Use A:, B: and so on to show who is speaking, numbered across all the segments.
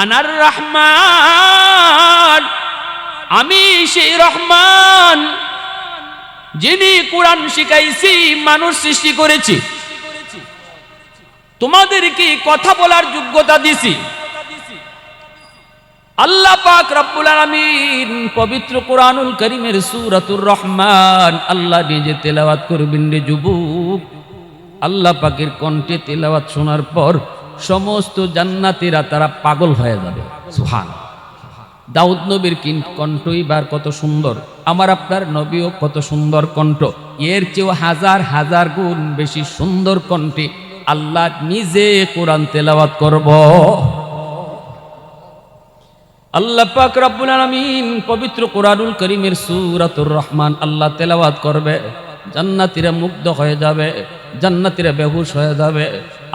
A: আনার রহমান, আমি সেই রহমান যিনি কোরআন শিখাইছি, মানুষ সৃষ্টি করেছি, তোমাদেরকে কথা বলার যোগ্যতা দিছি। আল্লাহ পাক রব্বুল আলামিন পবিত্র কোরআনুল কারীমের সূরাতুর রহমান আল্লাহ নিজে তেলাওয়াত করবেন রে যুবক। আল্লাহ পাকের কণ্ঠে তেলাওয়াত শোনার পর সমস্ত জান্নাতীরা তারা পাগল হয়ে যাবে। সুবহানাল্লাহ। দাউদ নবীর কণ্ঠই বার কত সুন্দর, আমার আপনার নবীও কত সুন্দর কণ্ঠ, এর চেয়েও হাজার হাজার গুণ বেশি সুন্দর কণ্ঠে আল্লাহ নিজে কোরআন তেলাওয়াত করব। আল্লাহ পাক রব্বুল আলামিন পবিত্র কোরআনুল কারীমের সূরাতুর রহমান আল্লাহ তেলাওয়াত করবে, জান্নাতীরা মুগ্ধ হয়ে যাবে, জান্নাতীরা বেহুশ হয়ে যাবে।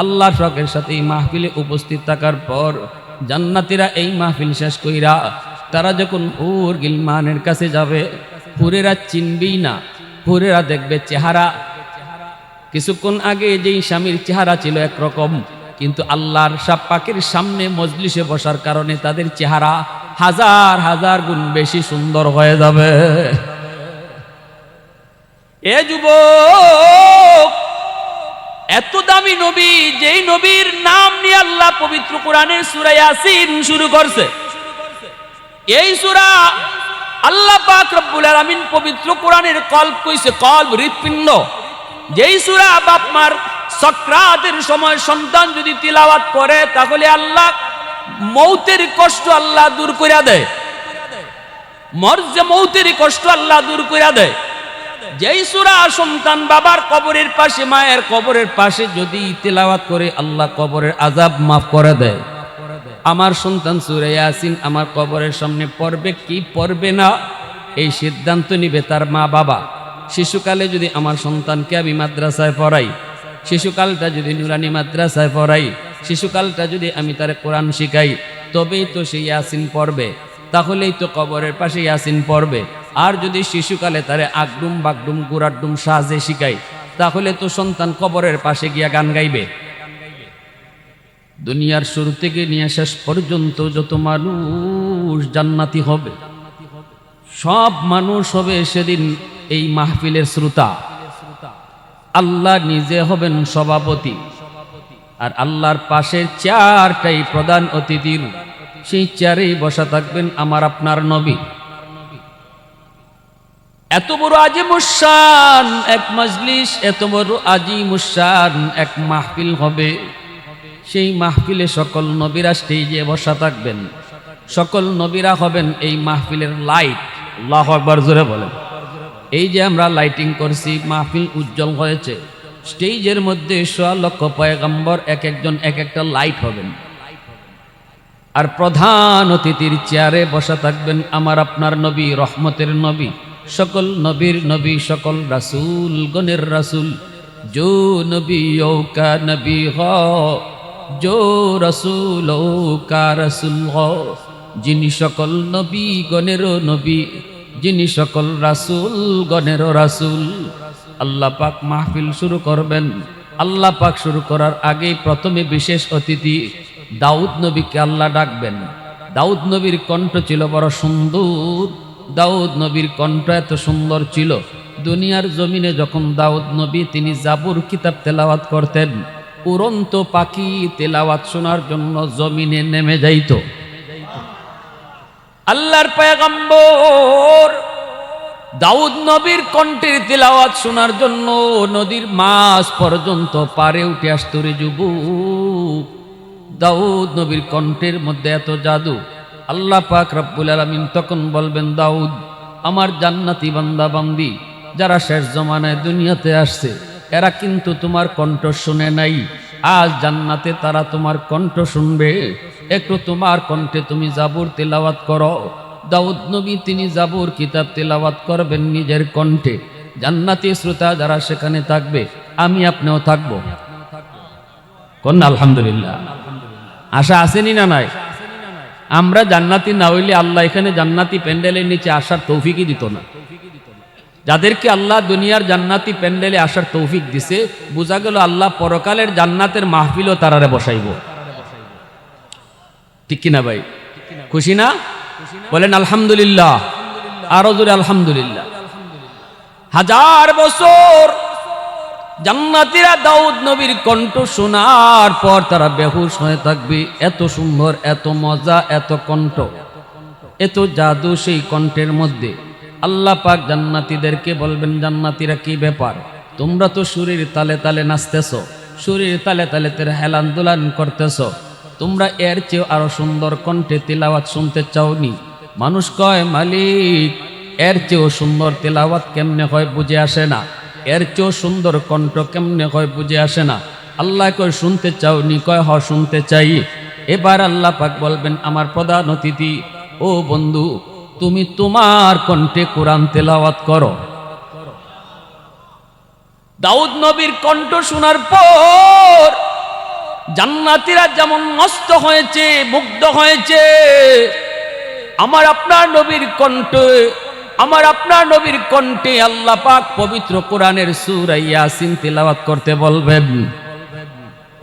A: আল্লাহর শখের সাথে এই মাহফিলে উপস্থিত থাকার পর জান্নাতীরা এই মাহফিল শেষ কইরা তারা যখন হুর গিলমানের কাছে যাবে, হুরেরা চিনবেই না, হুরেরা দেখবে চেহারা কিছুক্ষণ আগে যেই স্বামীর চেহারা ছিল একরকম, কিন্তু আল্লাহর পাকের সামনে মজলিসে বসার কারণে তাদের চেহারা হাজার হাজার গুণ বেশি সুন্দর হয়ে যাবে। এ যুবক, এত দামি নবী, যেই নবীর নাম নিয়ে আল্লাহ পবিত্র কোরআনের সূরা ইয়াসিন শুরু করছে, এই সূরা আল্লাহ পাক রব্বুল আলামিন পবিত্র কোরআনের কলব কইছে, কলব হৃৎপিণ্ড। যেই সূরা বাপ মার সাকরাতের সময় সন্তান যদি তিলাওয়াত করে তাহলে আল্লাহ মৌতের কষ্ট আল্লাহ দূর কইরা দেয়, মরজে মৌতের কষ্ট আল্লাহ দূর কইরা দেয়। যেই সূরা সন্তান বাবার কবরের পাশে, মায়ের কবরের পাশে যদি তিলাওয়াত করে আল্লাহ কবরের আযাব মাফ করে দেয়। আমার সন্তান সূরা ইয়াসিন আমার কবরের সামনে পড়বে কি পড়বে না এই সিদ্ধান্ত নিবে তার মা বাবা। শিশুকালে যদি আমার সন্তানকে আমি মাদ্রাসায় পড়াই, শিশুকালটা যদি নুরানি মাদ্রাসায় পড়াই, শিশুকালটা যদি আমি তার কোরআন শিখাই, তবেই তো সে ইয়াসিন পড়বে, তাহলেই তো কবরের পাশে ইয়াসিন পড়বে। আর যদি শিশুকালে তারে আগডুম বাগডুম গুড়াডুম সাজে শিখাই, তাহলে তো সন্তান কবরের পাশে গিয়া গান গাইবে। দুনিয়ার শুরু থেকে নিয়ে শেষ পর্যন্ত যত মানুষ জান্নাতি হবে, সব মানুষ হবে সেদিন এই মাহফিলের শ্রোতা। আল্লাহ নিজে হবেন সভাপতি, আর আল্লাহর পাশের চারটাই প্রধান অতিথির সেই চেয়ারেই বসা থাকবেন আমার আপনার নবী। এত বড় আজিমুশান এক মজলিস, এত বড় আজিমুশান এক মাহফিল হবে। সেই মাহফিলে সকল নবীরা স্টেজে বসা থাকবেন, সকল নবীরা হবেন এই মাহফিলের লাইট। আল্লাহু আকবার, জোরে বলেন। এই যে আমরা লাইটিং করছি, মাহফিল উজ্জ্বল হয়েছে, স্টেজের মধ্যে ১০০ লক্ষ পয়গম্বর এক একজন এক একটা লাইট হবেন। আর প্রধান অতিথির চেয়ারে বসা থাকবেন আমার আপনার নবী, রহমতের নবী, সকল নবীর নবী, সকল রাসূল গণের রাসূল। जो नबियों का नबी हो, जो रसूलों का रसूल हो, যিনি সকল নবী গণেরও নবী, যিনি সকল রাসূল গণেরও রাসূল। আল্লাহ পাক মাহফিল শুরু করবেন। আল্লাহ পাক শুরু করার আগেই প্রথমে বিশেষ অতিথি দাউদ নবীকে আল্লাহ ডাকবেন। দাউদ নবীর কণ্ঠ ছিল বড় সুন্দর, দাউদ নবীর কণ্ঠ এত সুন্দর ছিল, দুনিয়ার জমিনে যখন দাউদ নবী তিনি জাবুর কিতাব তেলাওয়াত করতেন, উড়ন্ত পাখি তেলাওয়াত শোনার জন্য জমিনে নেমে যাইত। আল্লাহর পয়গম্বর দাউদ নবীর কণ্ঠের তিলাওয়াত শোনার জন্য নদীর মাছ পর্যন্ত পারে উঠে আসতো রে যুবক। দাউদ নবীর কণ্ঠের মধ্যে এত জাদু। আল্লাহ পাক রব্বুল আলামিন তখন বলবেন, দাউদ আমার জান্নাতি বান্দা বান্দি যারা শেষ জমানায় দুনিয়াতে আসছে, এরা কিন্তু তোমার কণ্ঠ শুনে নাই, আজ জান্নাতে তারা তোমার কণ্ঠ শুনবে। একটু তোমার কণ্ঠে তুমি জাবুর তেলাওয়াত করো। দাউদ নবী তিনি জাবুর কিতাব তেলাওয়াত করবেন নিজের কণ্ঠে। জান্নাতি শ্রোতা যারা সেখানে থাকবে, আমি আপনিও থাকবো। কোন আলহামদুলিল্লাহ, আশা আসেনি না নাই? আমরা জান্নাতি না হইলে আল্লাহ এখানে জান্নাতি প্যান্ডেলের নিচে আসার তৌফিকই দিত না। যাদেরকে আল্লাহ দুনিয়ার জান্নাতি প্যান্ডেলে আসার তৌফিক দিছে, বোঝা গেল আল্লাহ পরকালের জান্নাতের মাহফিলও তারারে বসাইব। ঠিক কিনা ভাই? খুশি না? বলেন আলহামদুলিল্লাহ, আরো জোরে আলহামদুলিল্লাহ। 1000 বছর জান্নাতীরা দাউদ নবীর কণ্ঠ শোনার পর তারা বেহুশ হয়ে থাকবে। এত সুন্দর, এত মজা, এত কণ্ঠ, এত জাদু সেই কণ্ঠের মধ্যে। আল্লাহ পাক জান্নাতীদেরকে বলবেন, জান্নাতীরা কি ব্যাপার, তোমরা তো সুরের তালে তালে নাচতেছ, সুরের তালে তালে তের হেলান দুলান করতেছ, তোমরা এর চেয়ে আরো সুন্দর কণ্ঠে তেলাওয়াত শুনতে চাওনি? মানুষ কয়, মালিক এর চেয়েও সুন্দর তেলাওয়াত কেমনে হয় বুঝে আসে না, এর চেয়েও সুন্দর কণ্ঠ কেমনে হয় বুঝে আসে না। আল্লাহ কয়, শুনতে চাওনি? কয়, হ শুনতে চাই। এবার আল্লাহ পাক বলবেন, আমার প্রধান অতিথি, ও বন্ধু, তুমি তোমার কণ্ঠে কোরআন তেলাওয়াত করো। দাউদ নবীর কণ্ঠ শোনার পর জান্নাতীরা যেমন মস্ত হয়েছে, মুগ্ধ হয়েছে, আমার আপনার নবীর কণ্ঠে, আমার আপনার নবীর কণ্ঠে আল্লাহ পাক পবিত্র কোরআনের সূরা ইয়াসিন তেলাওয়াত করতে বলবেন।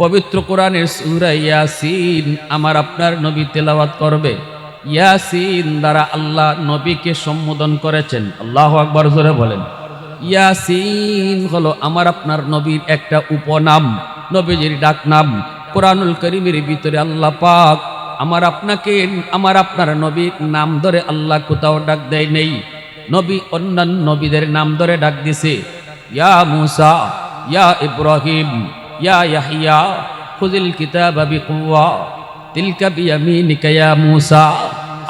A: পবিত্র কোরআনের সূরা ইয়াসিন আমার আপনার নবী তেলাওয়াত করবে। ইয়াসিন দ্বারা আল্লাহ নবীকে সম্বোধন করেছেন। আল্লাহু আকবার, জোরে বলেন। ইয়াসিন হলো আমার আপনার নবীর একটা উপনাম, নবীজির ডাক নাম। কোরআনুল কারীমের ভিতরে আল্লাহ পাক আমার আপনাকে, আমার আপনার নবীর নাম ধরে আল্লাহ কোথাও ডাক দেয় নেই। নবী অন্যান্য নবীদের নাম ধরে ডাক দিছে। ইয়া মূসা, ইয়া ইব্রাহিম, ইয়া ইয়াহইয়া খুযিল কিতাবা বিকুওয়া তিলকা বিয়ামিনিকা ইয়া মূসা।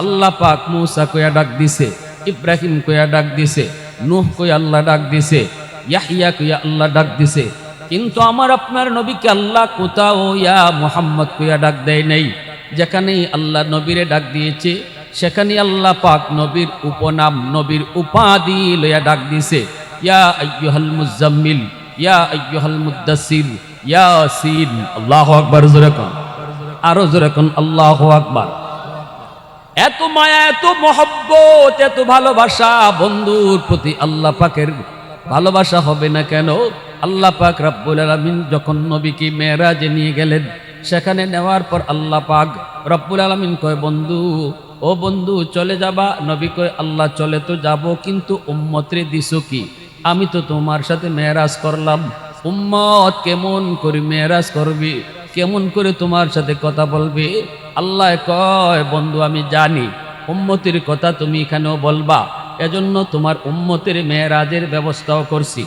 A: আল্লাহ পাক মূসা কইয়া ডাক দিছে, ইব্রাহিম কইয়া ডাক দিছে, নূহ কইয়া আল্লাহ ডাক দিছে, ইয়াহইয়া কইয়া আল্লাহ ডাক দিছে। কিন্তু আমার আপনার নবীকে আল্লাহ কোথাও ইয়া মুহাম্মদ কইয়া ডাক দেয় নাই। যেখানেই আল্লাহ নবীরে ডাক দিয়েছে সেখানে আল্লাহ পাক নবীর উপনাম, নবীর উপাধি লইয়া ডাক দিছে। ইয়া আইয়ুহাল মুজাম্মিল, ইয়া আইয়ুহাল মুদ্দাসসির, ইয়াসিন। আল্লাহু আকবার, জোরে কোন, আরো জোরে কোন আল্লাহু আকবার। এত মায়া, এত মহব্বত, এত ভালোবাসা বন্ধুর প্রতি আল্লাহ পাকের ভালোবাসা হবে না কেন? আল্লাহ পাক রব্বুল আলামিন যখন নবীকে মেরাজে নিয়ে গেলেন, সেখানে নেওয়ার পর আল্লাহ পাক রব্বুল আলামিন কয়, বন্ধু, ও বন্ধু চলে যাবা? নবী কয়, আল্লাহ চলে তো যাব, কিন্তু উম্মতরে দিছো কি? আমি তো তোমার সাথে মেরাজ করলাম, উম্মত কেমন করে মেরাজ করবি, কেমন করে তোমার সাথে কথা বলবে? আল্লাহ কয়, বন্ধু আমি জানি উম্মতের কথা তুমি এখানেও বলবা, এজন্য তোমার উম্মতের মেরাজের ব্যবস্থাও করছি।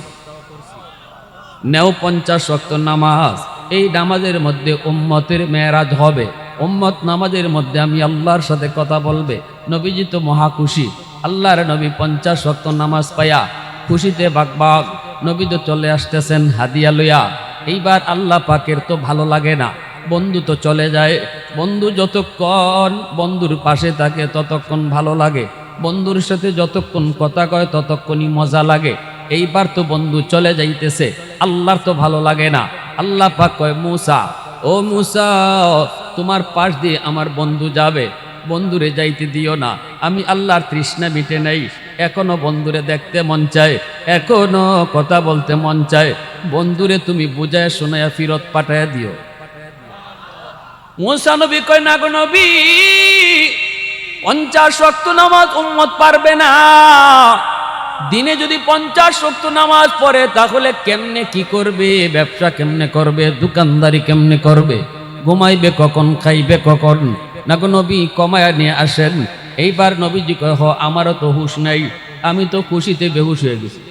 A: নেও 50 ওয়াক্ত নামাজ, এই নামাজের মধ্যে উম্মতের মেরাজ হবে। উম্মত নামাজের মধ্যে আমি আল্লাহর সাথে কথা বলবে। নবীজি তো মহা খুশি। আল্লাহর নবী 50 ওয়াক্ত নামাজ পায়া খুশিতে বাগবাগ নবী তো চলে আসতেছেন হাদিয়া লইয়া। এইবার আল্লাহ পাকের তো ভালো লাগে না, বন্ধু তো চলে যায়। বন্ধু যতক্ষণ বন্ধুর পাশে থাকে ততক্ষণ ভালো লাগে, বন্ধুর সাথে যতক্ষণ কথা কয় ততক্ষণই মজা লাগে। এইবার তো বন্ধু চলে যাইতেছে, আল্লাহর তো ভালো লাগে না। আল্লাহ পাক কয়, মূসা, ও মূসা, তোমার পাশ দিয়ে আমার বন্ধু যাবে, বন্ধুরে যাইতে দিও না। আমি আল্লাহর তৃষ্ণা মিটে নাই, এখনো বন্ধুরে দেখতে মন চায়, এখনো কথা বলতে মন চায়। বন্ধুরে তুমি বুঝায় শোনায়া ফিরত পাঠায় দিও। মূসা নবী কয়, না গো নবী, 50 ওয়াক্ত নামাজ উম্মত পারবে না। দিনে যদি 50 ওয়াক্ত নামাজ পড়ে তাহলে কেমনে কি করবে? ব্যবসা কেমনে করবে? দোকানদারি কেমনে করবে? ঘুমাইবে কখন? খাইবে কখন? না গো নবী, কমায়া নিয়ে আসেন। এইবার নবীজি কয়, আমারও তো হুঁশ নাই, আমি তো খুশিতে বেহুশ হয়ে গেছি।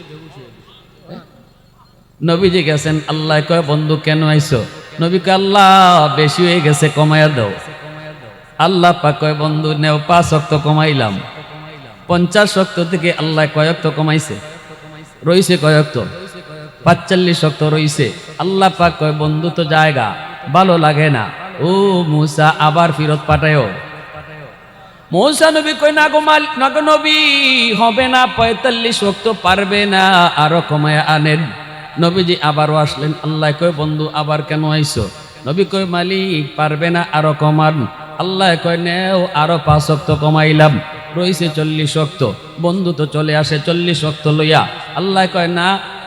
A: নবীজি গেছেন, আল্লাহ কয়, বন্ধু কেন আইছো? নবী কয়, আল্লাহ বেশি হয়ে গেছে, কমায়া দাও। আল্লাহ পাক কয়, বন্ধু নেও 5 ওয়াক্ত কমাইলাম। 50 ওয়াক্ত থেকে আল্লাহ কয় ওয়াক্ত কমাইছে? রইছে কয় ওয়াক্ত? 45 ওয়াক্ত রইছে। আল্লাহ পাক কয়, বন্ধু তো জায়গা ভালো লাগে না, ও মূসা আবার ফিরত পাঠায়ও। মূসা নবী কয়, না গো নবী, হবে না, 45 ওয়াক্ত পারবে না, আরো কমায়া আনেন। নবীজি আবারও আসলেন। আল্লাহ কয়, বন্ধু আবার কেন আইছো? নবী কয়, মালিক পারবে না, আরো কমান। আল্লাহ কয়, নেও আরো 5 ওয়াক্ত কমাইলাম, রইছে 40 ওয়াক্ত। বন্ধু তো চলে আসে 40 ওয়াক্ত লইয়া। আল্লাহ কয়, না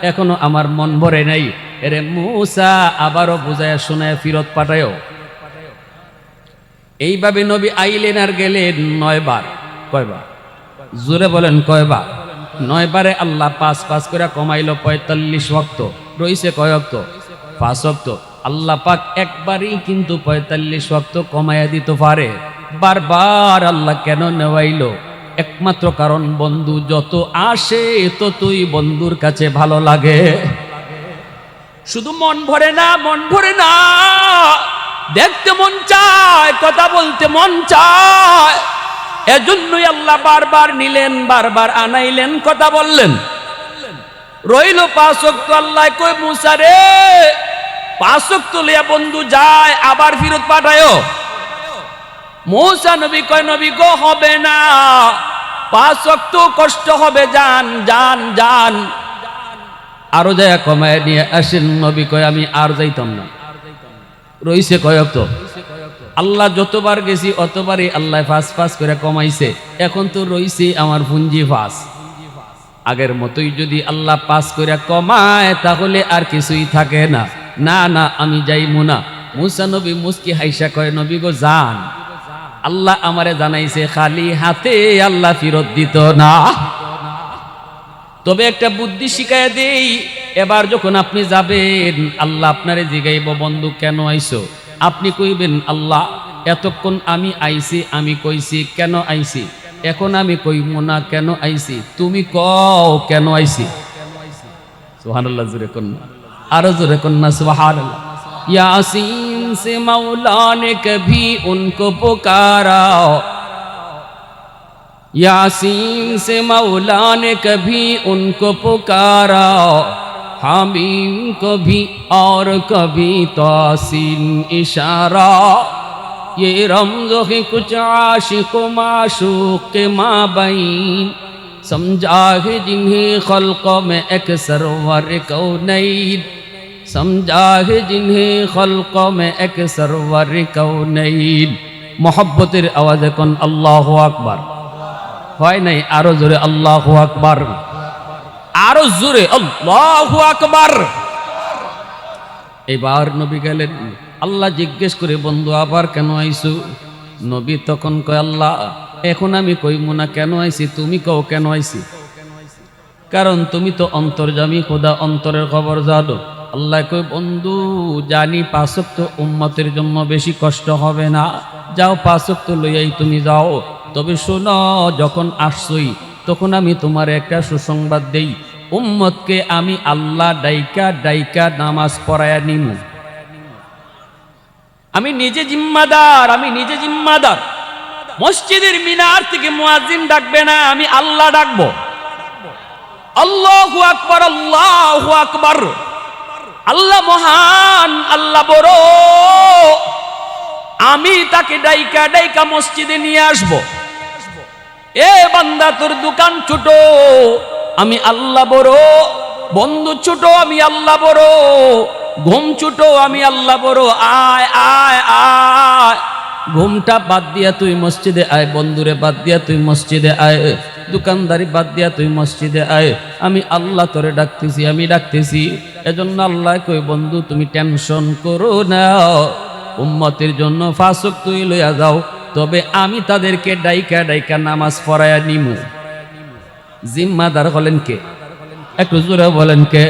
A: এখনো আমার মন ভরে নাই। এরে মূসা আবারও বুঝায়া শোনায় ফিরত পাঠায়ও। এইভাবে নবী আইলেন আর গেলেন 9 বার। কয়বার? জোরে বলেন কয়বার? 9 বারে আল্লাহ 5 করে কমাইল 45 ওয়াক্ত। রইছে কয় ওয়াক্ত? 5 ওয়াক্ত। আল্লাহ পাক একবারই কিন্তু 45 ওয়াক্ত কমাইয়া দিতে পারে। বারবার আল্লাহ কেন নেওয়াইলো? একমাত্র কারণ বন্ধু যত আসে ততই বন্ধুর কাছে ভালো লাগে। শুধু মন ভরে না, মন ভরে না, দেখতে মন চায়, কথা বলতে মন চায়। এজন্যই আল্লাহ বারবার নিলেন, বারবার আনাইলেন, কথা বললেন। রইল 5 ওয়াক্ত। আল্লাহ কই মুসা রে 5 ওয়াক্ত লিয়া বন্ধু যায়, আবার ফিরত পাঠায়ো। মুসা নবী কয় নবী গো হবে না, 5 ওয়াক্ত কষ্ট হবে, যান যান যান, আরো যায় কমায় নিয়ে আসেন। নবী কয় আমি আর যাইতাম না। রইছে কয় ওয়াক্ত? আল্লাহ যতবার গেছি অতবারই আল্লাহ 5 করে কমাইছে। এখন তো রইছে আমার পুঞ্জি 5। আগের মতোই যদি আল্লাহ 5 করে কমায় তাহলে আর কিছুই থাকে না। না না আমি যাইমু না। মুসা নবী মুস্কি হাইসা কয় নবী গো যান, আল্লাহ আমারে জানাইছে খালি হাতে আল্লাহ ফিরত দিত না। তবে একটা বুদ্ধি শিখায় দেই, এবার যখন আপনি যাবেন আল্লাহ আপনারে জিগাইব বন্ধু কেন আইছো? আপনি কইবেন আল্লাহ এতক্ষণ আমি আইছি, আমি কইছি কেন আইছি, এখন আমি কইমু না কেন আইছি, তুমি কও কেন আইছি। সুবহানাল্লাহ, জোরে কন্যা, আরো জোরে কন্যা সুবহানাল্লাহ। यासीन से मौला ने कभी उनको पुकारा, यासीन से मौला ने कभी उनको पुकारा, हामीम को भी और कभी तासीन इशारा, ये रमज़ो है कुछ आशिक माशूक के माबैन, समझा है जिन्हें खल्क़ों में एक सरवर कौनैन, समझा है जिन्हें खल्क़ों में एक सरवर कौनैन। मोहब्बतेर आवाज़े कोन अल्लाहु আকবার হয় নাই? আরো জোরে আল্লাহু আকবার, আরো জোরে আল্লাহু আকবার। এবার নবী গেলেন। আল্লাহ জিজ্ঞেস করে বন্ধু আবার কেন আইছো? নবী তখন কয় আল্লাহ এখন আমি কইমু না কেন আইছি, তুমি কও কেন আইছি। কারণ তুমি তো অন্তর্যামী খোদা, অন্তরের খবর জানো। আল্লাহ কই বন্ধু জানি 5 ওয়াক্ত উম্মতের জন্য বেশি কষ্ট হবে না, যাও 5 ওয়াক্ত লইয়াই তুমি যাও। তবে শোনো যখন আসছই তখন আমি তোমার একটা সুসংবাদ দেই, উম্মতকে আমি আল্লাহ ডাইকা ডাইকা নামাজ পড়ায়া নিমু। আমি নিজে জিম্মাদার, আমি নিজে জিম্মাদার। মসজিদের মিনার থেকে মুয়াজ্জিন ডাকবে না, আমি আল্লাহ ডাকবো। আল্লাহু আকবার, আল্লাহু আকবার। আল্লাহ মহান, আল্লাহ বড়। আমি তাকে ডাইকা ডাইকা মসজিদে নিয়ে আসব। এ বান্দা তোর দোকান ছোট, আমি আল্লাহ বড়। বন্ধু ছোট, আমি আল্লাহ বড়। ঘুম ছোট, আমি আল্লাহ বড়। আয় আয় আয়, ঘুমটা বাদ দিয়া তুই মসজিদে আয়, বন্ধুরে বাদ দিয়া তুই মসজিদে আয়, দোকানদারি বাদ দিয়া তুই মসজিদে আয়। আমি আল্লাহ তোরে ডাকতেছি, আমি ডাকতেছি। এজন্য আল্লাহ কই বন্ধু তুমি টেনশন করো না, উম্মতের জন্য 5 ওয়াক্ত তুই লইয়া যাও, তবে আমি তাদেরকে ডাইকা ডাইকা নামাজ পড়ায়া নিমু। জিম্মাদার হলেন কে? একটু জোরে বলেন কে?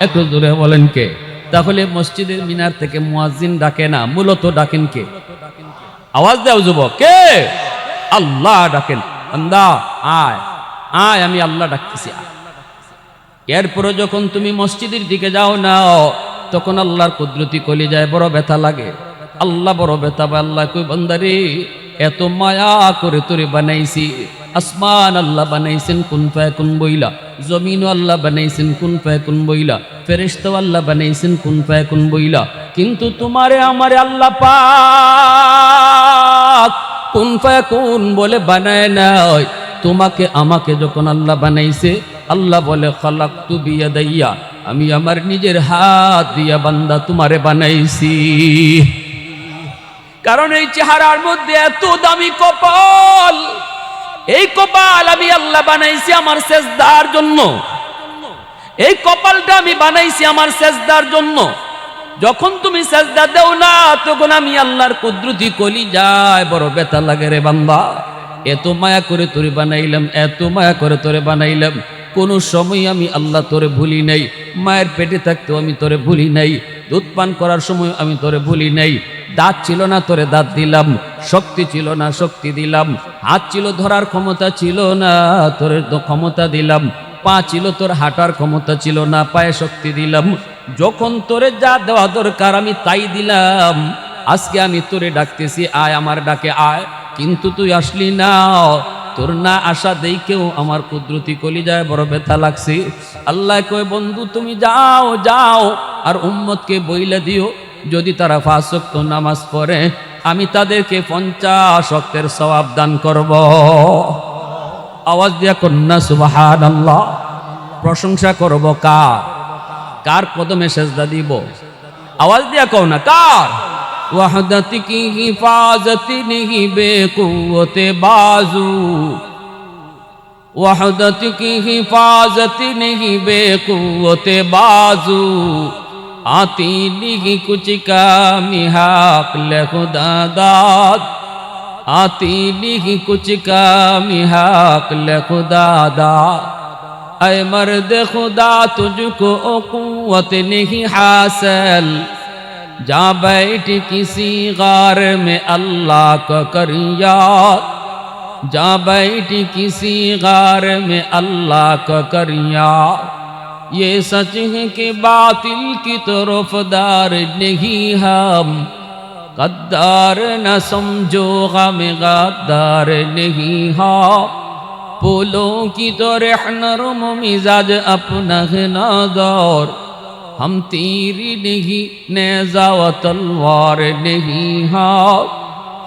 A: একটু জোরে বলেন কে? তাহলে মসজিদের মিনার থেকে মুয়াজ্জিন ডাকে না, মূলত ডাকেন কে? আওয়াজ দাও যুবক, কে? আল্লাহ ডাকেন। বান্দা আয় আয়, আমি আল্লাহ ডাকতেছি। এরপরে যখন তুমি মসজিদের দিকে যাও না, তখন আল্লাহর কুদরতি কলিজায় বড় ব্যথা লাগে। আল্লাহ বড় ব্যথা পায়। আল্লাহ কই বান্দারে এত মায়া করে তোরে বানাইছি। আসমান আল্লাহ বানাইছেন কুন ফায়াকুন বইলা, জমিনও আল্লাহ বানাইছেন কুন ফায়াকুন বইলা, ফেরেশতাও আল্লাহ বানাইছেন কুন ফায়াকুন বইলা, কিন্তু তোমারে আমারে আল্লাহ পাক কুন ফায়াকুন বলে বানায় নাই। তোমাকে আমাকে যখন আল্লাহ বানাইছে, আল্লাহ বলে খালাকতু বিয়াদাইয়া, আমি আমার নিজের হাত দিয়া বান্দা তোমারে বানাইছি। কারণ এই চেহারার মধ্যে এত দামি কপাল, এই কপাল আমি আল্লাহ বানাইছি আমার সেজদার জন্য। এই কপালটা আমি বানাইছি আমার সেজদার জন্য। যখন তুমি সাজদা দাও না তখন আমি আল্লাহর কুদরতি কলি যায় বড় ব্যথা লাগে রে বান্দা। এত মায়া করে তোরে বানাইলাম, এত মায়া করে তোরে বানাইলাম, কোনো সময় আমি আল্লাহ তোরে ভুলি নাই। মায়ের পেটে থাকতেও আমি তোরে ভুলি নাই, দুধ পান করার সময় আমি তোরে ভুলি নাই। দাঁত ছিল না তোরে দাঁত দিলাম, শক্তি ছিল না শক্তি দিলাম, হাত ছিল ধরার ক্ষমতা ছিল না তোরে তো ক্ষমতা দিলাম, পা ছিল তোর হাঁটার ক্ষমতা ছিল না পায়ে শক্তি দিলাম। যখন তোরে যা দেওয়া দরকার আমি তাই দিলাম। আজকে আমি তোরে ডাকতেছি আয়, আমার ডাকে আয়, কিন্তু তুই আসলি না। তোর না আসা দেখেও আমার কুদরতি কলিজায় বড় ব্যথা লাগছে। আল্লাহ কয় বন্ধু তুমি যাও যাও, আর উম্মতকে বইলা দিও যদি তারা 5 ওয়াক্ত নামাজ পড়ে আমি তাদেরকে 50 ওয়াক্তের সওয়াব দান করব। আওয়াজ দিয়া কন্যা সুবহানাল্লাহ। প্রশংসা করব কার? কার কদমে সেজদা দিব? আওয়াজ দিয়া কও না কার? ওয়াহদাতি কি হিফাজতি নিহি বেকুওতে বাজু, ওয়াহদাতি কি হিফাজতি নিহি বেকুওতে বাজু, आती नहीं कुछ का मिहाक ले खुदा दाद, आती नहीं कुछ का मिहाक ले खुदा दाद। ऐ मर्द खुदा तुझको कुव्वत नहीं हासिल, जा बैठ किसी गार में अल्लाह का कर याद, जा बैठ किसी गार में अल्लाह का कर याद। ये सच है कि बातिल की तरफदार नहीं हम, गद्दार न समझो गम गद्दार नहीं हम, फूलों की तो नरम मिजाज अपना है नादौर, हम तीरी नहीं नेज़ा व तलवार नहीं हम,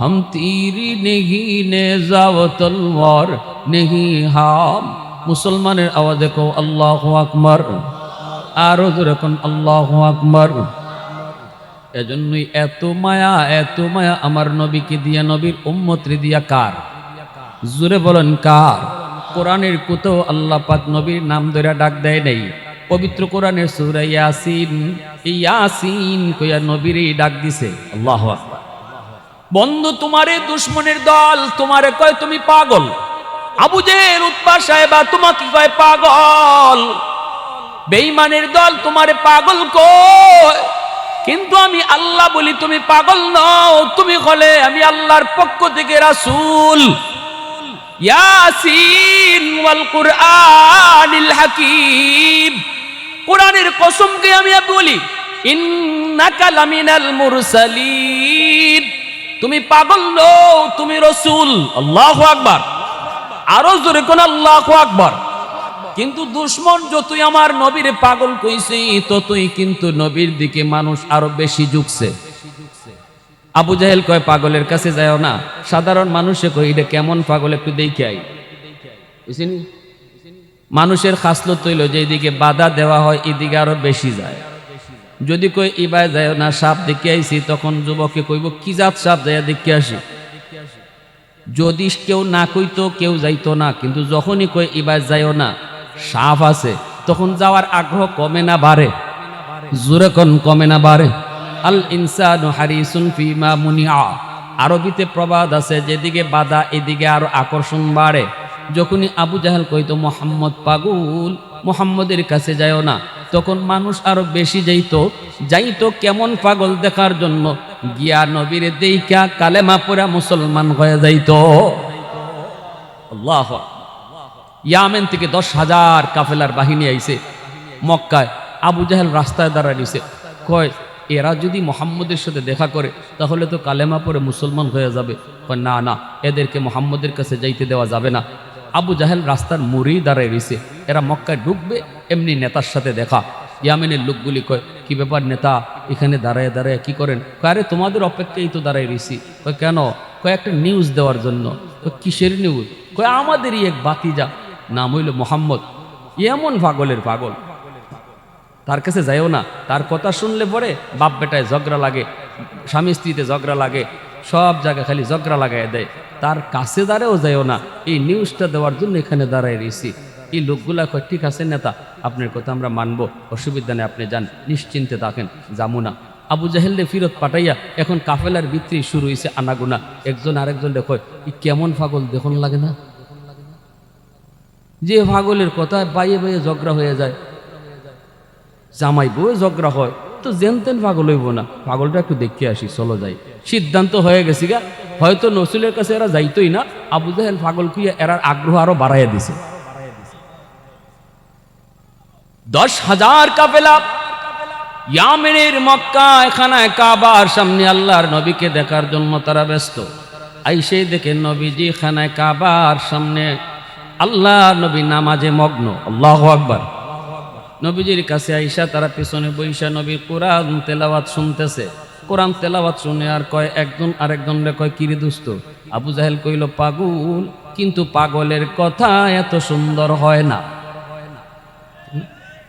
A: हम तीरी नहीं नेज़ा व तलवार नहीं हम। মুসলমানের আওয়াজে কও আল্লাহু আকবার, আরো জোরে কোন আল্লাহু আকবার। এজন্যই এত মায়া আমার নবীকে দিয়া, নবীর উম্মতরে দিয়া। কার? জোরে বলেন কার? কোরআনের কোথাও আল্লাহ পাক নবীর নাম ধরে ডাক দেয় নাই। পবিত্র কোরআনের সূরা ইয়াসিন, ইয়াসিন কইয়া নবীরই ডাক দিছে। আল্লাহু আকবার। বন্ধু তোমারে দুশমনের দল তোমারে কয় তুমি পাগল, আবু জেহেল উতবা সাহেবা তোমাকে কয় পাগল, বেঈমানের দল তোমারে পাগল কয়, কিন্তু আমি আল্লাহ বলি তুমি পাগল নও, তুমি হলে আমি আল্লাহর পক্ষ থেকে রাসূল। ইয়াসিন ওয়াল কুরআনিল হাকীম, কোরআনের কসমকে আমি বলি ইন্নাকা লামিনাল মুরসালিন, তুমি পাগল নও, তুমি রাসূল। আল্লাহু আকবার। আরো জোরে কোন আল্লাহু আকবার। কিন্তু দুশমন যতই আমার নবীরে পাগল কইছে ততই কিন্তু নবীর দিকে মানুষ আরো বেশি ঝুঁকছে। আবু জাহেল কয় পাগলের কাছে যাও না, সাধারণ মানুষে কয় এটা কেমন পাগল একটু দেখে আই। বুঝছেন, মানুষের খাসলত হইল যে এদিকে বাধা দেওয়া হয় এদিকে আরো বেশি যায়। যদি কই ইবায় যায় না, সাপ দেখে আইছি, তখন যুবককে কইব কি জাত সাপ, যায় দেখে আসি। যদি কেউ না কইতো কেউ যাইতো না, কিন্তু যখনই কই ইবায় যাইও না সাপ আছে, তখন যাওয়ার আগ্রহ কমে না বাড়ে? জোরে কোন কমে না বাড়ে? আল ইনসানু হারিসুন ফিমা মুনিআ, আরবিতে প্রবাদ আছে যেদিকে বাধা এদিকে আরো আকর্ষণ বাড়ে। যখনই আবু জাহেল কইতো মোহাম্মদ পাগল, মোহাম্মদের কাছে যাইও না, তখন মানুষ আরো বেশি যাইতো কেমন পাগল দেখার জন্য। গিয়া নবীরে দেইখা কালেমা পড়া মুসলমান হয়ে যাইতো। আল্লাহু আকবার। ইয়ামেন থেকে 10,000 কাফেলার বাহিনী আইছে মক্কায়। আবু জাহেল রাস্তায় দাঁড়ায় রইছে, কয় এরা যদি মোহাম্মদের সাথে দেখা করে তাহলে তো কালেমা পড়ে মুসলমান হয়ে যাবে। কয় না না, এদেরকে মোহাম্মদের কাছে যাইতে দেওয়া যাবে না। আবু জাহেল রাস্তার মোড়েই দাঁড়ায় রইছে, এরা মক্কায় ঢুকবে, এমনি নেতার সাথে দেখা। ইয়ামেনের লোকগুলি কয় কি ব্যাপার নেতা, এখানে দাঁড়ায় দাঁড়ায় কি করেন? কয় আরে তোমাদের অপেক্ষায় তো দাঁড়ায় রইছি। কয় কেন? কয় একটা নিউজ দেওয়ার জন্য। কয় কিসের নিউজ? কয় আমাদেরই এক বাতিজা, নাম হইল মোহাম্মদ, এমন পাগলের পাগল, তার কাছে যাইও না। তার কথা শুনলে পরে বাপ বেটায় ঝগড়া লাগে, স্বামী স্ত্রীতে ঝগড়া লাগে, সব জায়গায় খালি ঝগড়া লাগাই দেয়। তার কাছে দাঁড়াও যাইও না, এই নিউজটা দেওয়ার জন্য এখানে দাঁড়ায় রয়েছি। এই লোকগুলা কয় ঠিক আছে নেতা, আপনার কথা আমরা মানবো, অসুবিধা নেই, আপনি যান, নিশ্চিন্তে থাকেন, যাবো না। আবু জাহেলরে ফিরত পাঠাইয়া এখন কাফেলার ভিতরে শুরু হয়েছে আনাগুনা। একজন আরেকজন কয় ই কেমন পাগল দেখুন লাগে না, যে পাগলের কথা বাইয়ে বাইয়ে ঝগড়া হয়ে যায়, জামাই বউ ঝগড়া হয় তো যেন তেন পাগল হইব না, পাগলটা একটু দেখে আসি, চলো যাই। সিদ্ধান্ত হয়ে গেছি গা, হয়তো নসুলের কাছে এরা যাইতই না, আবু জাহেল পাগল কুইয়া এরার আগ্রহ আরো বাড়াইয়া দিছে। 10,000 কাফেলা ইয়ামেনের মক্কা খানায় কাবার সামনে আল্লাহর নবীকে দেখার জন্য তারা ব্যস্ত। আইসে দেখে নবীজি খানায় কাবার সামনে, আল্লাহ নবী নামাজে মগ্ন, আল্লাহু আকবার। নবীজির কাছে আইসা তারা পিছনে বৈশা নবীর কোরআন তেলাওয়াত শুনতেছে। কোরআন তেলাওয়াত শুনে আর কয় একজন আরেকজন রে কয় কিরে দোস্ত, আবু জাহেল কইল পাগল, কিন্তু পাগলের কথা এত সুন্দর হয় না।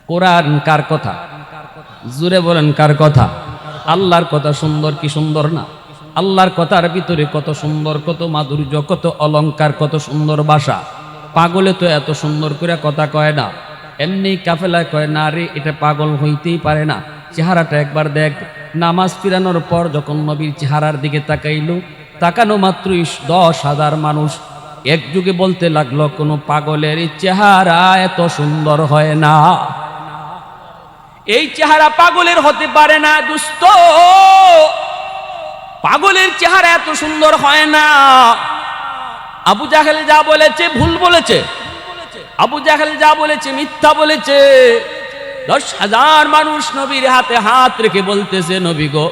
A: কোরআন কার কথা? জুড়ে বলেন কার কথা? আল্লাহর কথা সুন্দর কি সুন্দর না? আল্লাহর কথার ভিতরে কত সুন্দর, কত মাধুর্য, কত অলংকার, কত সুন্দর ভাষা। পাগলে তো এত সুন্দর করে কথা কয় না, এমনি কাফেলায় কয় না রে, এটা পাগল হইতেই পারে না। চেহারাটা একবার দেখ। নামাজ ফিরানোর পর যখন নবীর চেহারার দিকে তাকাইল, তাকানো মাত্রই 10,000 মানুষ একযুগে বলতে লাগলো কোনো পাগলের চেহারা এত সুন্দর হয় না, এই চেহারা পাগলের হতে পারে না দোস্ত, পাগলের চেহারা এত সুন্দর হয় না। আবু জাহেল যা বলেছে ভুল বলেছে, আবু জাহেল যা বলেছে মিথ্যা বলেছে। 10,000 মানুষ নবীর হাতে হাত রেখে বলতেছে নবী গো,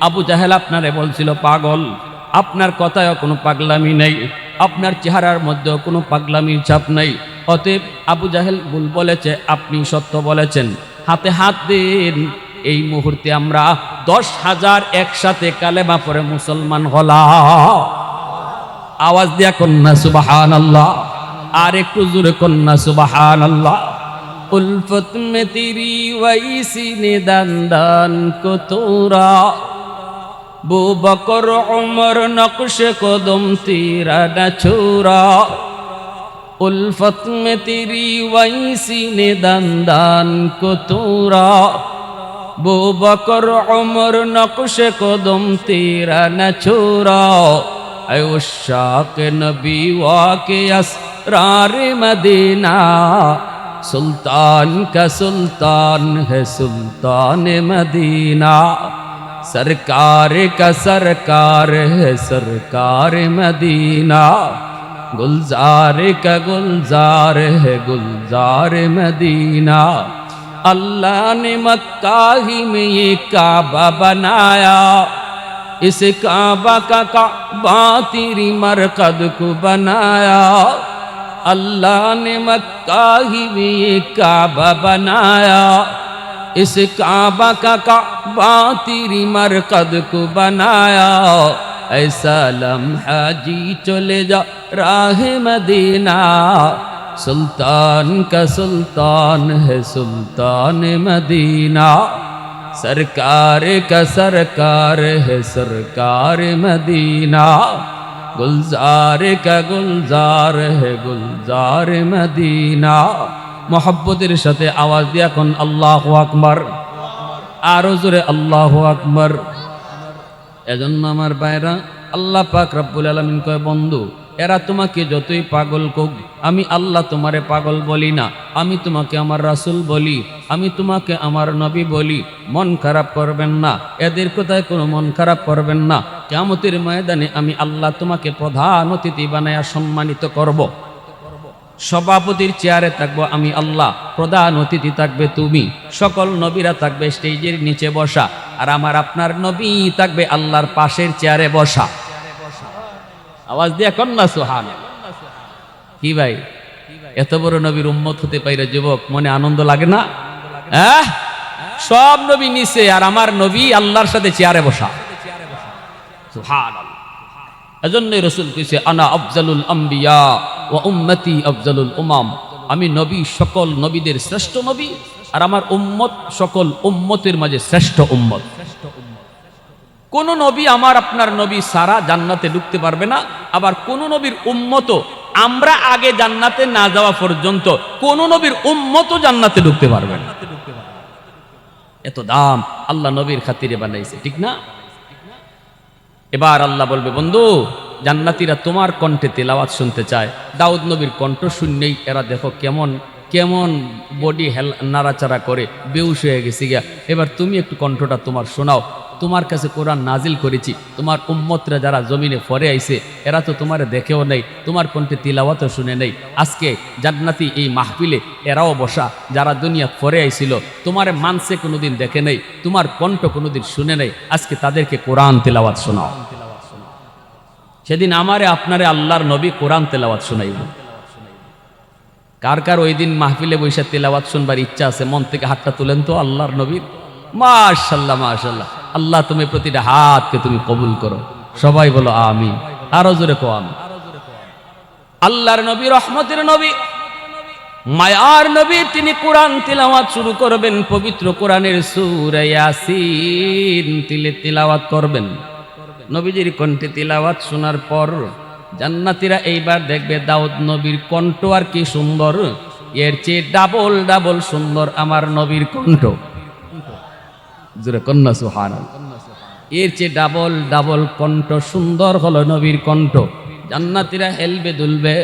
A: আবু জাহেল আপনারে বলছিল পাগল, আপনার কথায় কোনো পাগলামি নেই, আপনার চেহারার মধ্যেও কোনো পাগলামির ছাপ নেই, অতএব আবু জাহেল ভুল বলেছে, আপনি সত্য বলেছেন, হাতে হাত দিন। এই মুহূর্তে আমরা 10,000 একসাথে কালেমা পড়ে মুসলমান হলাম। আওয়াজ দিয়া কন্যা সুবহানাল্লাহ, আর একটু জোরে কন্যা সুবহানাল্লাহ। উলফত মে তেরি ওয়াইসি নে দান দান কো তোরা, বু বকর উমর নকশ কদম তেরা না ছোরা। उल्फत में तेरी वैसी ने दंदान को तोरा, बो बकर उमर नक्श कदम तेरा न छोरा। ऐ उशाक नबी वाके असरार मदीना, सुल्तान का सुल्तान है सुल्तान मदीना, सरकार का सरकार है सरकार मदीना, गुलजार का गुलजार है गुलजार मदीना। अल्लाह ने मक्का ही में ये काबा बनाया, इस काबा का काबा तेरी मरकद को बनाया। अल्लाह ने मक्का ही में ये काबा बनाया, इस काबा का काबा तेरी मरकद को बनाया। ऐसा लम्हा जी चले जा राह मदीना, सुल्तान का सुल्तान है सुल्तान मदीना, सरकार का सरकार है सरकार मदीना, गुलजार का गुलजार है गुलजार मदीना। मोहब्बतेर साथे आवाज दिया कोन अल्लाहु আকবার, आरो जोरे अल्लाहु আকবার। এজন্য আমার ভাইরা, আল্লাহ পাক রব্বুল আলামিন কয় বন্ধু, এরা তোমাকে যতই পাগল কোক, আমি আল্লাহ তোমারে পাগল বলি না, আমি তোমাকে আমার রাসূল বলি, আমি তোমাকে আমার নবী বলি। মন খারাপ করবেন না, এদের কথায় কোনো মন খারাপ করবেন না। কিয়ামতের ময়দানে আমি আল্লাহ তোমাকে প্রধান অতিথি বানায়া সম্মানিত করব। সভাপতির চেয়ারে থাকবো আমি আল্লাহ, প্রধান অতিথি থাকবে তুমি, সকল নবীরা থাকবে স্টেজের নিচে বসা, আর আমার আপনার নবী থাকবে আল্লাহর পাশের চেয়ারে বসা। আওয়াজ দিয়ে কন্যা সুবহানাল্লাহ। কি ভাই, এত বড় নবীর উম্মত হতে পাইরে যুবক, মনে আনন্দ লাগে না? হ্যাঁ, সব নবী নিচে আর আমার নবী আল্লাহর সাথে চেয়ারে বসা। সুবহানাল্লাহ। এজন্যই রাসূল কইছে আনা আফজালুল আম্বিয়া ওয়া উম্মতি আফজালুল উমাম, আমি নবী সকল নবীদের শ্রেষ্ঠ নবী, আর আমার উম্মত সকল উম্মতের মাঝে শ্রেষ্ঠ উম্মত। কোন নবী আমার আপনার নবী সারা জান্নাতে ঢুকতে পারবে না, আবার কোন নবীর উম্মত আমরা আগে জান্নাতে না যাওয়া পর্যন্ত কোন নবীর উম্মতও জান্নাতে ঢুকতে পারবে না। এত দাম আল্লাহ নবীর খাতিরে বানাইছে, ঠিক না? এবার আল্লাহ বলবে, বন্ধু জান্নাতীরা তোমার কণ্ঠে তেলাওয়াত শুনতে চায়। দাউদ নবীর কণ্ঠ শুনলেই এরা দেখো কেমন কেমন বডি নাড়াচাড়া করে বেউস হয়ে গেছে গিয়া। এবার তুমি একটু কণ্ঠটা তোমার শোনাও। তোমার কাছে কোরআন নাজিল করেছি, তোমার উম্মতরা যারা জমিনে ফরে আইছে এরা তো তোমার দেখেও নেই, তোমার কণ্ঠে তিলাওয়াতও শুনে নেই। আজকে জান্নাতি এই মাহফিলে এরাও বসা, যারা দুনিয়া ফরে আইছিল, তোমার মানসে কোনোদিন দেখে নেই, তোমার কণ্ঠ কোনোদিন শুনে নেই, আজকে তাদেরকে কোরআন তেলাওয়াত শোনাও। সেদিন আমারে আপনারে আল্লাহর নবী কোরআন তেলাওয়াত শোনাইব। কার কার ওই দিন মাহফিলে বৈশা তেলাওয়াত শুনবার ইচ্ছা আছে? মন থেকে হাতটা তুলেন তো আল্লাহর নবীর। মাশাআল্লাহ মাশাআল্লাহ, আল্লাহ তুমি প্রতিটা হাতকে তুমি কবুল করো। সবাই বলো আমিন, আরো জোরে কো আমিন। আল্লাহর নবী, রহমতের নবী, মায়ার নবী, তিনি কোরআন তিলাওয়াত শুরু করবেন। পবিত্র কোরআনের সূরা ইয়াসিন তিলাওয়াত করবেন। নবীজির কণ্ঠে তিলাওয়াত শোনার পর জান্নাতীরা এইবার দেখবে দাউদ নবীর কণ্ঠ আর কি সুন্দর, এর চেয়ে ডাবল ডাবল সুন্দর আমার নবীর কণ্ঠ। জোরে কন্যা সুবহানাল্লাহ। এর চেয়ে ডাবল ডাবল কণ্ঠ সুন্দর হলো নবীর কণ্ঠ। জান্নাতীরা হেলবে দুলবে,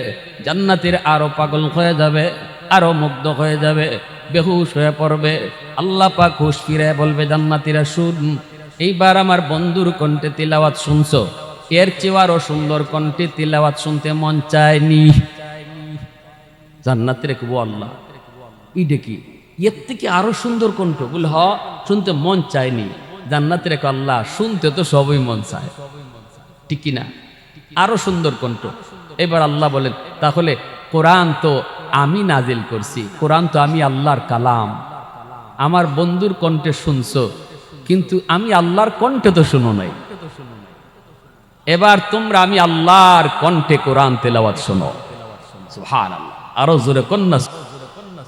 A: জান্নাতীরা আরো পাগল হয়ে যাবে, আরো মুগ্ধ হয়ে যাবে, বেহুশ হয়ে পড়বে। আল্লাহ পাক হুঁশ ফিরে বলবে, জান্নাতীরা শুন, এইবার আমার বন্ধুর কণ্ঠে তিলাওয়াত শুনছো, এর চেয়ে আরো সুন্দর কণ্ঠে তিলাওয়াত শুনতে মন চায়নি। জান্নাতীরা কব, আল্লাহ ইডে কি, এর থেকে আরো সুন্দর কণ্ঠ? বলে হ, শুনতে মন চায়নি। জান্নাতীরা কয়, আল্লাহ শুনতে তো সবই মন চায়, ঠিক কিনা? আরো সুন্দর কণ্ঠ। এবার আল্লাহ বলেন, তাহলে কোরআন তো আমি নাজিল করছি, কোরআন তো আমি আল্লাহর কালাম, আমার বন্ধুর কণ্ঠে শুনছো, কিন্তু আমি আল্লাহর কণ্ঠে তো শুনো নাই। এবার তোমরা আমি আল্লাহর কণ্ঠে কোরআন তেলাওয়াত শোনো। সুবহানাল্লাহ, আরো জোরে কন্যা।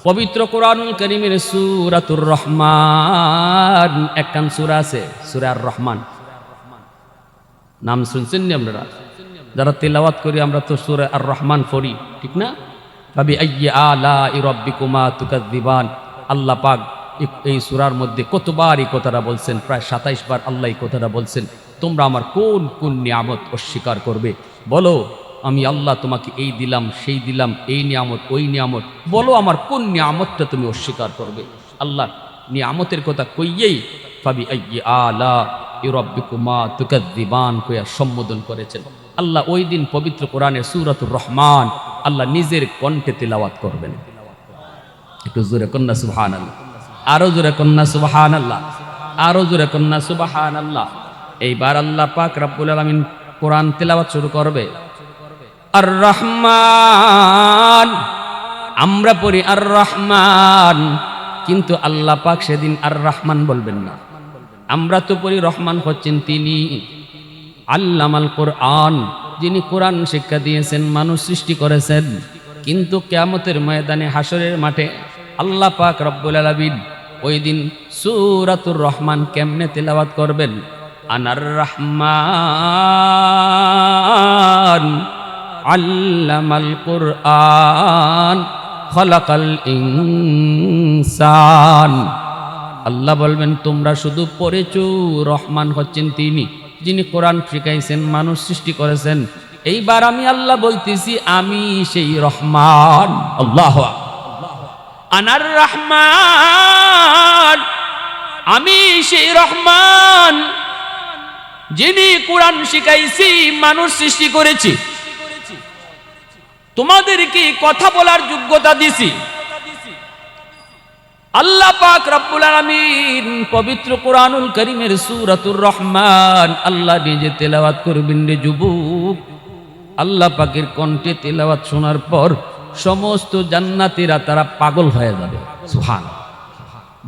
A: পবিত্র কোরআনুল কারীমের সূরাতুর রহমান, একখান সূরা আছে, সূরা আর রহমান। নাম শুনছেন নি আপনারা? যারা তেলাওয়াত করি আমরা তো সূরা আর রহমান পড়ি, ঠিক না? ফাবি আইয়ি আলাই রাব্বিকুমা তুকাযযিবান। আল্লাহ পাক এই সূরার মধ্যে কতবার এই কথাটা বলছেন? প্রায় 27 বার আল্লাহ এই কথাটা বলছেন, তোমরা আমার কোন কোন নিয়ামত অস্বীকার করবে? বলো আমি আল্লাহ তোমাকে এই দিলাম, সেই দিলাম, এই নিয়ামত, ওই নিয়ামত, বলো আমার কোন নিয়ামতটা তুমি অস্বীকার করবে? আল্লাহ নিয়ামতের কথা কইয়েই ফাবি আইয়ি আলাই রাব্বিকুমা তুকাযযিবান কইয়া সম্বোধন করেছেন। আল্লাহ ওই দিন পবিত্র কোরআনের সূরাতুর রহমান আল্লাহ নিজের কণ্ঠে তিলাওয়াত করবেন। একটু জোরে কন্যা সুবহানাল্লাহ, আরো জোরে কন্যা সুবহানাল্লাহ, আরো জোরে কন্যা সুবহানাল্লাহ। এইবার আল্লাহ পাক রব্বুল আলামিন কোরআন তেলাওয়াত শুরু করবে। আর রহমান, আমরা পড়ি আর রহমান, কিন্তু আল্লাহ পাক সেদিন আর রহমান বলবেন না। আমরা তো পড়ি রহমান হচ্ছেন তিনি, আল্লামাল কোরআন, যিনি কোরআন শিক্ষা দিয়েছেন, মানুষ সৃষ্টি করেছেন। কিন্তু কিয়ামতের ময়দানে, হাসরের মাঠে আল্লাহ পাক রব্বুল আলামিন ওই দিন সূরাতুর রহমান কেমনে তেলাওয়াত করবেন? আনার রহমান আল্লামাল কোরআন খলাকাল ইনসান। আল্লাহ বলবেন, তোমরা শুধু পড়েছো, রহমান হচ্ছেন তিনি, যিনি কোরআন শিখাইছেন, মানুষ সৃষ্টি করেছেন। এইবার আমি আল্লাহ বলতেছি, আমি সেই রহমান। আল্লাহ, আনার রহমান, আমি সেই রহমান যিনি কোরআন শিখাইছি, মানুষ সৃষ্টি করেছি, তোমাদেরকে কথা বলার যোগ্যতা দিছি। আল্লাহ পাক রব্বুল আলামিন পবিত্র কোরআনুল কারীমের সূরাতুর রহমান আল্লাহ নিজে তেলাওয়াত করবেন রে যুবক। আল্লাহ পাকের কণ্ঠে তেলাওয়াত শোনার পর সমস্ত জান্নাতীরা তারা পাগল হয়ে যাবে। সুবহানাল্লাহ।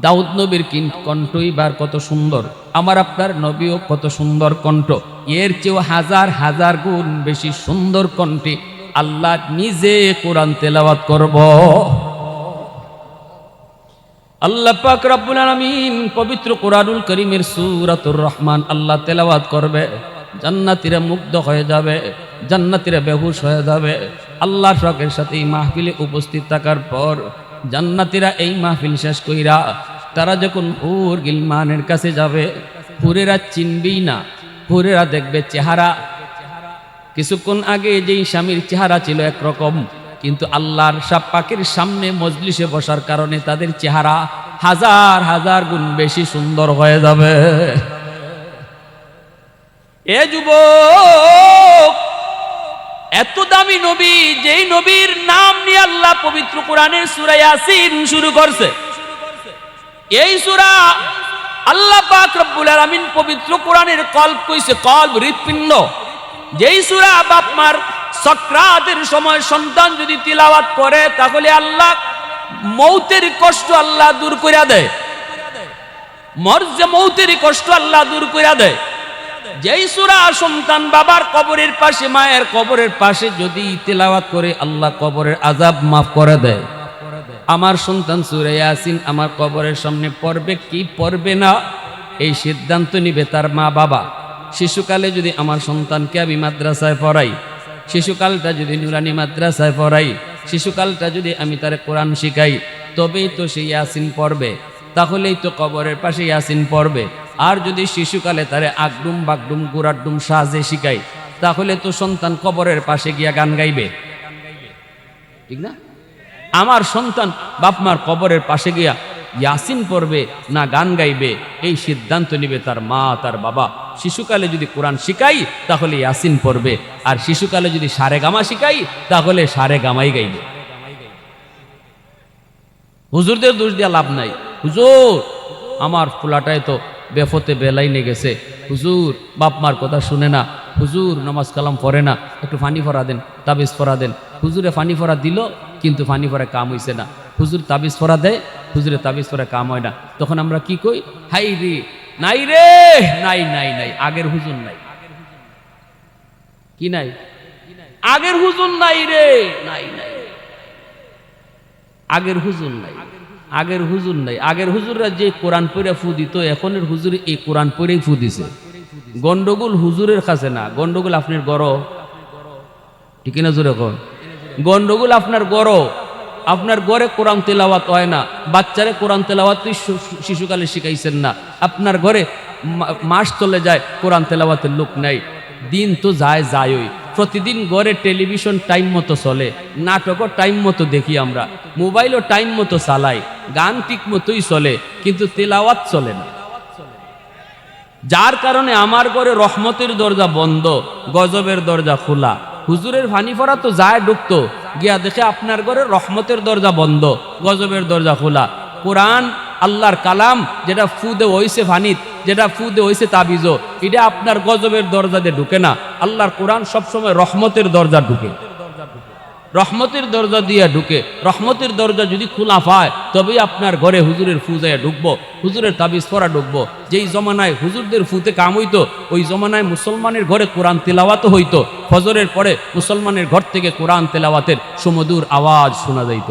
A: দাউদ নবীর কণ্ঠই বার কত সুন্দর, আমার আপনার নবীও কত সুন্দর কণ্ঠ, এর চেয়েও হাজার হাজার গুণ বেশি সুন্দর কণ্ঠে আল্লাহ নিজে কোরআন তেলাওয়াত করব। আল্লাহ পাক রব্বুল আলামিন পবিত্র কোরআনুল কারীমের সূরাতুর রহমান আল্লাহ তেলাওয়াত করবে। জান্নাতীরা মুগ্ধ হয়ে যাবে, জান্নাতীরা বেহুশ হয়ে যাবে। আল্লাহর শখের সাথে এই মাহফিলে উপস্থিত থাকার পর জান্নাতীরা এই মাহফিল শেষ কইরা তারা যখন হুর গিলমানের কাছে যাবে, হুরেরা চিনবেই না, হুরেরা দেখবে চেহারা কিছুক্ষণ আগে যেই স্বামীর চেহারা ছিল একরকম, কিন্তু আল্লাহর সব পাকের সামনে মজলিসে বসার কারণে তাদের চেহারা হাজার হাজার গুণ বেশি সুন্দর হয়ে যাবে। এ যুবক, এত দামি নবী, যেই নবীর নাম নিয়ে আল্লাহ পবিত্র কোরআনের সূরা ইয়াসিন শুরু করছে, এই সূরা আল্লাহ পাক রব্বুল আলামিন পবিত্র কোরআনের কল্ব কইছে, কল্ব হৃৎপিণ্ড। যেই সূরা বাপ মার সাকরাতের সময় সন্তান যদি তিলাওয়াত করে, তাহলে আল্লাহ মৌতের কষ্ট আল্লাহ দূর কইরা দেয়, মৌতের কষ্ট আল্লাহ দূর কইরা দেয়। যেই সূরা সন্তান বাবার কবরের পাশে, মায়ের কবরের পাশে যদি তিলাওয়াত করে, আল্লাহ কবরের আযাব মাফ করে দেয়। আমার সন্তান সূরা ইয়াসিন আমার কবরের সামনে পড়বে কি পড়বে না, এই সিদ্ধান্ত নিবে তার মা বাবা। শিশুকালে যদি আমার সন্তানকে আমি মাদ্রাসায় পড়াই, শিশুকালটা যদি নুরানি মাদ্রাসায় পড়াই, শিশুকালটা যদি আমি তার কোরআন শিখাই, তবেই তো সে ইয়াসিন পড়বে, তাহলেই তো কবরের পাশে ইয়াসিন পড়বে। আর যদি শিশুকালে তারে আগডুম বাগডুম গুড়াডুম সাজে শিখাই, তাহলে তো সন্তান কবরের পাশে গিয়া গান গাইবে, ঠিক না? আমার সন্তান বাপমার কবরের পাশে গিয়া ইয়াসিন পড়বে না গান গাইবে, এই সিদ্ধান্ত নিবে তার মা তার বাবা। শিশুকালে যদি কোরআন শিখাই, তাহলে ইয়াসিন পড়বে, আর শিশুকালে যদি সারে গামা শিখাই, তাহলে সারে গামাই গাইবে। হুজুরদের দোষ দিয়া লাভ নাই। হুজুর আমার ফুলাটায় তো বেফতে বেলাইনে গেছে, হুজুর বাপ মার কথা শুনে না, হুজুর নামাজ কালাম পড়ে না, একটু ফানি ফরা দেন, তাবিজ ফরা দেন। হুজুরে ফানি ফরা দিল, কিন্তু ফানি ফরা কাম হইছে না। হুজুর তাবিজ ফরা দেয়, হুজুরে তাবিজ ফরা কাম হয় না। তখন আমরা কি কই? হাই রে, নাই রে, নাই নাই নাই, আগের হুজুর নাই। কি নাই? আগের হুজুর নাই রে, নাই নাই, আগের হুজুর নাই, আগের হুজুর নাই। আগের হুজুররা যে কোরআন পড়ে ফু দিত, এখনের হুজুর এই কোরআন পড়েই ফু দিছে। গন্ডগোল হুজুরের কাছে না, গন্ডগোল আপনার গড়, ঠিক না? জোরে কোন গন্ডগোল আপনার গড়, আপনার ঘরে কোরআন তেলাওয়াত হয় না, বাচ্চারে কোরআন তেলাওয়াত শিশুকালে শিখাইছেন না, আপনার ঘরে মাস চলে যায় কোরআন তেলাওয়াতের লোক নাই। দিন তো যায় যায়ই, প্রতিদিন ঘরে টেলিভিশন টাইম মতো চলে, নাটকও টাইম মতো দেখি আমরা, মোবাইলও টাইম মতো চালাই, গান ঠিক মতোই চলে, কিন্তু তেলাওয়াত চলে না। যার কারণে আমার ঘরে রহমতের দরজা বন্ধ, গজবের দরজা খোলা। হুজুরের ফানি ফরা তো যায় ঢুকতো, গিয়া দেখে আপনার ঘরে রহমতের দরজা বন্ধ, গজবের দরজা খোলা। কোরআন আল্লাহর কালাম, যেটা ফুদে হইছে ফানিত, যেটা ফুদে হইছে তাবিজও, এটা আপনার গজবের দরজা দিয়ে ঢুকে না। আল্লাহর কোরআন সবসময় রহমতের দরজা ঢুকে, রহমতের দরজা দিয়ে ঢুকে। রহমতের দরজা যদি খোলা পায়, তবেই আপনার ঘরে হুজুরের ফুজায় ঢুকবো, হুজুরের তাবিজ পড়া ঢুকবো। যেই জমানায় হুজুরদের ফুতে কাম হইতো, ওই জমানায় মুসলমানের ঘরে কোরআন তেলাওয়াতও হইতো। ফজরের পরে মুসলমানের ঘর থেকে কোরআন তেলাওয়াতের সুমধুর আওয়াজ শোনা যাইত।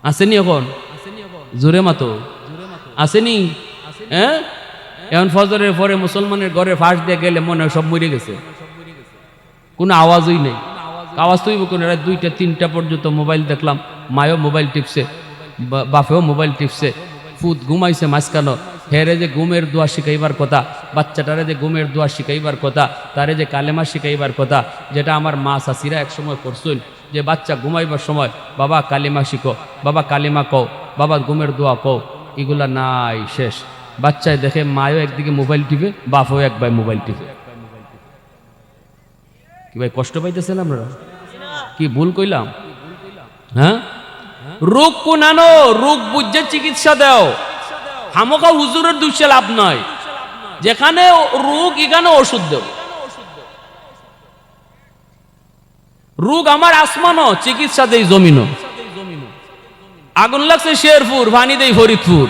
A: আসেনি এখন? জোরে মাতো আসেনি? হ্যাঁ, এখন ফজরের পরে মুসলমানের ঘরে ফাঁস দিয়ে গেলে মনে হয় সব মরে গেছে, কোনো আওয়াজই নেই। আওয়াজ তুই কোন রাত 2টা 3টা পর্যন্ত মোবাইল দেখলাম, মায়ও মোবাইল টিপছে, বাপেও মোবাইল টিপছে, ফুত ঘুমাইছে মাঝখানো। হেরে যে ঘুমের দোয়া শিখাইবার কথা, বাচ্চাটারে যে ঘুমের দোয়া শিখাইবার কথা, তারে যে কালেমা শিখাইবার কথা, যেটা আমার মা শাশিরা একসময় করছেন, যে বাচ্চা ঘুমাইবার সময় বাবা কালিমা শিখো, বাবা কালিমা কও, বাবা ঘুমের দোয়া কও, এগুলা নাই, শেষ। বাচ্চায় দেখে মায়ও একদিকে মোবাইল টিপে, বাপও একবার মোবাইল টিপে। কি ভাই কষ্ট পাইতেছেন আপনারা? কি ভুল কইলাম? হ্যাঁ, রোগ কোন আনো, রোগ বুঝে চিকিৎসা দাও। হামকা হুজুরের দুইশে লাভ নয়, যেখানে রোগ এখানে ওষুধ দেও। রোগ আমার আসমানো, চিকিৎসা দেই জমিনো। আগুন লাগছে শেরপুর, পানি দেই ফরিদপুর।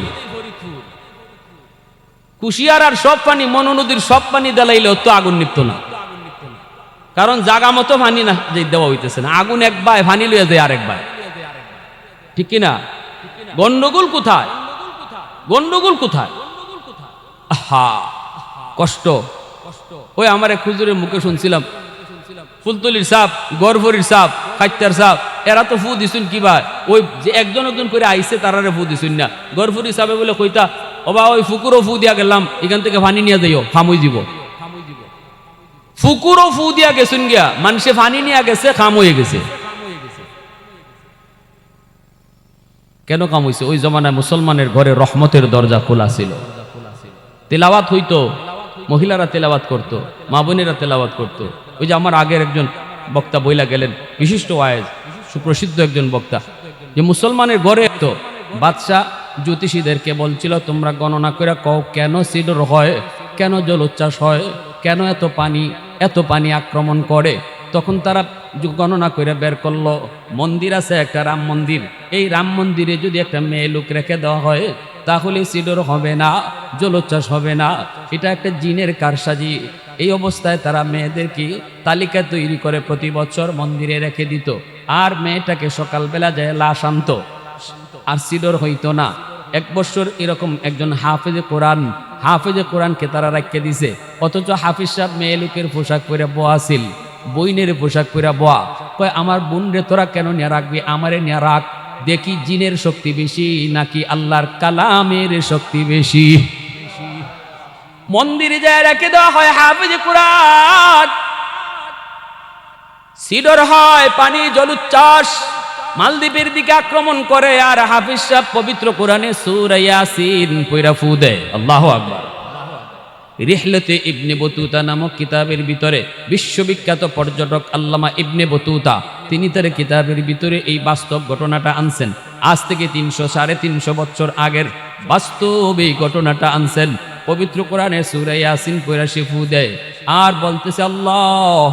A: কুশিয়ার আর সব পানি, মনু নদীর সব পানি দেলাইলে তো আগুন নিপত না, কারণ জাগা মতো পানি না যে দেওয়া হইতেছে না। আগুন একবার পানি লইয়া যায় আরেকবার, ঠিক কিনা? গন্ডগোল কোথায়? গন্ডগোল কোথায়? আহা, কষ্ট। ওই আমার এক হুজুরের মুখে শুনছিলাম, ফুলতলির সাপ, গড়ভরির সাপ, খাইতার সাপ এরা তো ফু দিছুন কিবা ওই যে একজন একজন করে আইছে তারারে ফু দিছুন না গরফুর হিসাবে বলে কইতা ওবা ওই ফুকুরও ফু দিয়া গেলাম এখান থেকে পানি নিয়ে যাইও খামই দিব ফুকুরও ফু দিয়া গেছুন গিয়া মানুষে পানি নিয়ে গেছে খাম হয়ে গেছে কেন কাম হইছে ওই জমানায় মুসলমানের ঘরে রহমতের দরজা খোলা ছিল তেলাওয়াত হইতো মহিলারা তেলাওয়াত করতো মা বোনেরা তেলাওয়াত করতো ওই যে আমার আগের একজন বক্তা বইলা গেলেন বিশিষ্ট ওয়াইজ সুপ্রসিদ্ধ একজন বক্তা যে মুসলমানের ঘরে তো বাদশা জ্যোতিষীদেরকে বলছিল তোমরা গণনা করে কও কেন সিডর হয় কেন জলোচ্ছ্বাস হয় কেন এত পানি আক্রমণ করে তখন তারা গণনা করে বের করলো মন্দির আছে একটা রাম মন্দির এই রাম মন্দিরে যদি একটা মেয়ে লোক রেখে দেওয়া হয় তাহলে সিডর হবে না জলোচ্ছ্বাস হবে না এটা একটা জিনের কারসাজি এই অবস্থায় তারা মেয়েদেরকে তালিকা তৈরি করে প্রতি বছর মন্দিরে রেখে দিত আর মেয়েটাকে সকালবেলা যায় লাশ আনতো আর সিডর হইতো না এক বছর এরকম একজন হাফেজে কোরআনকে তারা রাখিয়ে দিছে অথচ হাফিজ সাহেব মেয়ে লোকের পোশাক পরে বোয়াছিল বইনের পোশাক পরে বোয়া কয় আমার বোন রে তোরা কেন নিয়ে রাখবি আমারে নিয়ে রাখ দেখি জিনের শক্তি বেশি নাকি আল্লাহর কালামের শক্তি বেশি মন্দিরে যায় রেখে দেওয়া হয় হাফেজে কোরআন সিডর হয় পানি জলোচ্ছ্বাস মালদ্বীপের দিকে আক্রমণ করে আর হাফিজ সাহেব পবিত্র কোরআনে সূরা ইয়াসিন পড়া ফু দেয় আল্লাহু আকবার রিহলতে ইবনে বতুতা নামক কিতাবের ভিতরে বিশ্ববিখ্যাত পর্যটক আল্লামা ইবনে বতুতা তিনি তার কিতাবের ভিতরে এই বাস্তব ঘটনাটা আনছেন আজ থেকে 300-350 বছর আগের বাস্তব এই ঘটনাটা আনছেন পবিত্র কোরআনে সূরা ইয়াসিন পড়া সে ফু দেয় আর বলতেছে আল্লাহ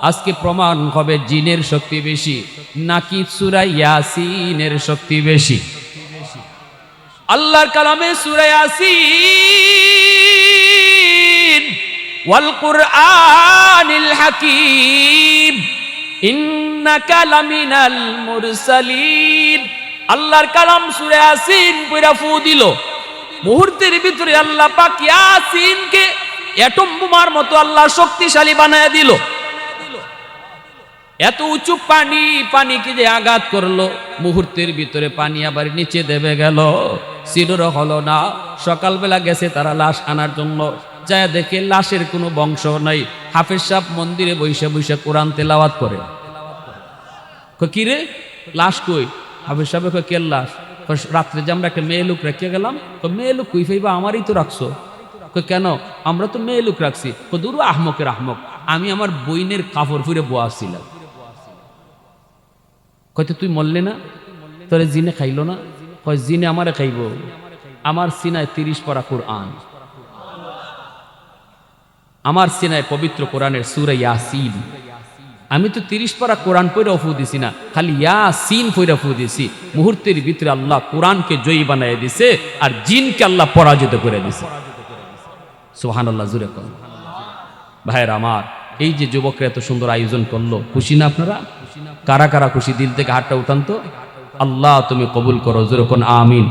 A: আজকে প্রমাণ হবে জিনের শক্তি বেশি নাকি সূরা ইয়াসিনের শক্তি বেশি আল্লাহর কালামে সূরা ইয়াসিন ওয়াল কুরআনিল হাকীম ইন্নাকা লামিনাল মুরসালিন আল্লাহর কালাম সূরা ইয়াসিন পড়া ফু দিল মুহূর্তের ভিতরে আল্লাহ পাক ইয়াসিনকে অ্যাটম বোমার মতো আল্লাহ শক্তিশালী বানায় দিল এত উঁচু পানিকে যে আঘাত করলো মুহূর্তের ভিতরে পানি আবার নিচে দেবে গেল সিডর হলো না সকালবেলা গেছে তারা লাশ আনার জন্য যায় দেখে লাশের কোনো বংশ নাই হাফেজ সাহেব মন্দিরে বসে বসে কোরআন তেলাওয়াত করে কি রে লাশ কই হাফেজ সাহেব কই কে লাশ রাত্রে যে আমরা একটা মেয়ে লোক রেখে গেলাম তো মেয়ে লোক কই ফাইবা আমারই তো রাখছো কেন আমরা তো মেয়ে লোক রাখছি দূর আহমকের আহমক আমি আমার বইনের কাপড় ফুরে বোয়াছিলাম কইতে তুই মরলে না তোরে জিনে খাইলো না কয় জিনে আমারে খাইব আমার সিনায় 30 পারা কোরআন আমার সিনায় পবিত্র কোরআনের সূরা ইয়াসিন আমি তো 30 পারা কোরআন পড়ে ফু দিছি না খালি ইয়াসিন পড়ে ফু দিছি মুহূর্তের ভিতরে আল্লাহ কোরআনকে জয়ী বানায় দিছে আর জিনকে আল্লাহ পরাজিত করে দিছে সুবহানাল্লাহ জুরে কোন ভাইরা আমার এই যে যুবকরা এত সুন্দর আয়োজন করলো খুশি না আপনারা কারা কারা খুশি দিল থেকে হাতটা উঠান তো আল্লাহ তুমি কবুল করো জোরে কোন আমিন